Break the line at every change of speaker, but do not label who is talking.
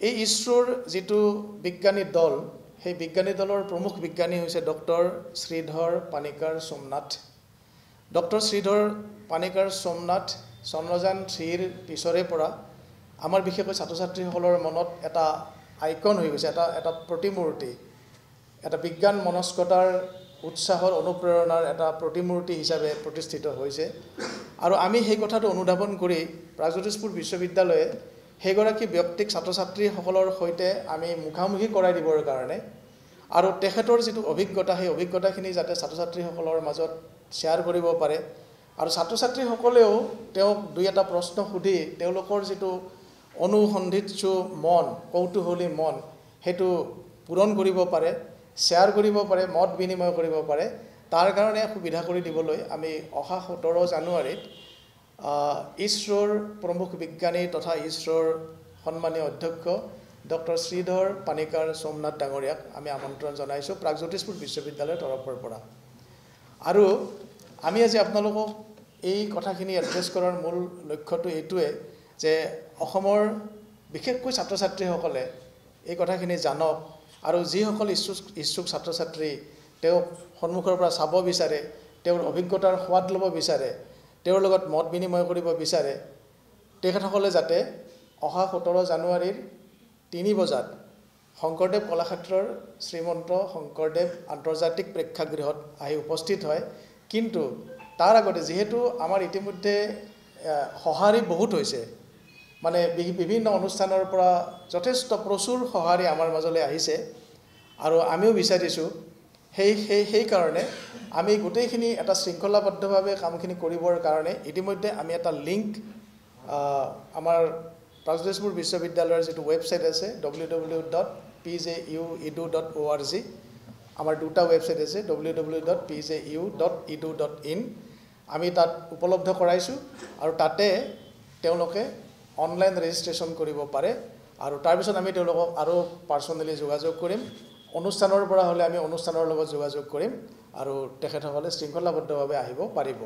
এই ইছৰোৰ যেটো বিজ্ঞানী দল সেই বিজ্ঞানী দলৰ প্ৰমুখ বিজ্ঞানী হৈছে ডক্টৰ শ্ৰীধৰ পানিকাৰ সোমনাথ ডক্টৰ শ্ৰীধৰ পানিকাৰ সোমনাথ চন্দ্ৰযান 3 পিছৰে পৰা আমাৰ বিশেষকৈ ছাত্ৰ ছাত্ৰীসকলৰ মনত এটা আইকন হৈ গৈছে এটা প্ৰতিমূৰ্তি এটা বিজ্ঞান মনস্কতাৰ উৎসাহৰ অনুপ্ৰেৰণাৰ এটা প্ৰতিমূৰ্তি হিচাপে প্ৰতিষ্ঠিত হৈছে আৰু আমি সেই কথাটো অনুধাৱন কৰি প্ৰাগজ্যোতিষপুৰ বিশ্ববিদ্যালয়ে হেগৰাকী ব্যক্তিক ছাত্ৰ ছাত্ৰীসকলৰ সৈতে আমি মুখামুখি কৰাই দিবৰ কাৰণে আৰু তেখেতৰ যেটো অভিজ্ঞতা সেই অভিজ্ঞতাখিনি যাতে ছাত্ৰ ছাত্ৰীসকলৰ মাজত শ্বেয়াৰ কৰিব পাৰে আৰু ছাত্ৰ ছাত্ৰীসকলেও তেওঁক দুই এটা প্ৰশ্ন সুধি তেওঁলোকৰ যেটো অনুসন্ধিৎসু মন কৌতূহলী মন হেতু পূৰণ কৰিব পাৰে শ্বেয়াৰ কৰিব পাৰে মত বিনিময় কৰিব পাৰে তাৰ কাৰণে সুবিধা কৰি দিবলৈ আমি অহা 17 জানুৱাৰীত ইছৰোৰ প্ৰমুখ বিজ্ঞানী তথা ইছৰোৰ সন্মানীয় অধ্যক্ষ ডক্টৰ শ্ৰীধৰ পানিকাৰ সোমনাথ ডাঙৰীয়াক আমি আমন্ত্ৰণ জনাইছো প্ৰাগজ্যোতিষপুৰ বিশ্ববিদ্যালয়ৰ তৰফৰ পৰা আৰু আমি আজি আপোনালোকক এই কথাখিনি এড্ৰেছ কৰাৰ মূল লক্ষ্যটো এইটোৱে যে অসমৰ বিশেষকৈ ছাত্ৰ ছাত্ৰীসকলে এই কথাখিনি জানক আৰু যিসকল ইচ্ছুক ছাত্ৰ ছাত্ৰী তেওঁক সন্মুখৰ পৰা চাব বিচাৰে তেওঁৰ অভিজ্ঞতাৰ সোৱাদ ল'ব বিচাৰে তেওঁৰ লগত মত বিনিময় কৰিব বিচাৰে তেখেতসকলে যাতে অহা 17 জানুৱাৰীৰ 3 বজাত শংকৰদেৱ কলাক্ষেত্ৰৰ শ্ৰীমন্ত শংকৰদেৱ আন্তৰ্জাতিক প্ৰেক্ষাগৃহত আহি উপস্থিত হয় কিন্তু তাৰ আগতে যেহেতু আমাৰ ইতিমধ্যে সহাৰি বহুত হৈছে মানে বিভিন্ন অনুষ্ঠানৰ পৰা যথেষ্ট প্ৰচুৰ সহাৰি আমাৰ মাজলৈ আহিছে আৰু আমিও বিচাৰিছো সেই কাৰণে আমি গোটেইখিনি এটা শৃংখলাবদ্ধভাৱে কামখিনি কৰিবৰ কাৰণে ইতিমধ্যে আমি এটা লিংক আমাৰ প্ৰাগজ্যোতিষপুৰ বিশ্ববিদ্যালয়ৰ যেটো ৱেবছাইট আছে www.pju.edu.org আমাৰ দুটা ৱেবছাইট আছে www.pju.edu.in আমি তাত উপলব্ধ কৰাইছো আৰু তাতে তেওঁলোকে অনলাইন ৰেজিষ্ট্ৰেচন কৰিব পাৰে আৰু তাৰ পিছত আমি তেওঁলোকক আৰু পাৰ্সোনালি যোগাযোগ কৰিম অনুষ্ঠানৰ পৰা হলে আমি অনুষ্ঠানৰ লগত যোগাযোগ কৰিম আৰু তেখেতসকলে শৃংখলাবদ্ধভাৱে আহিব পাৰিব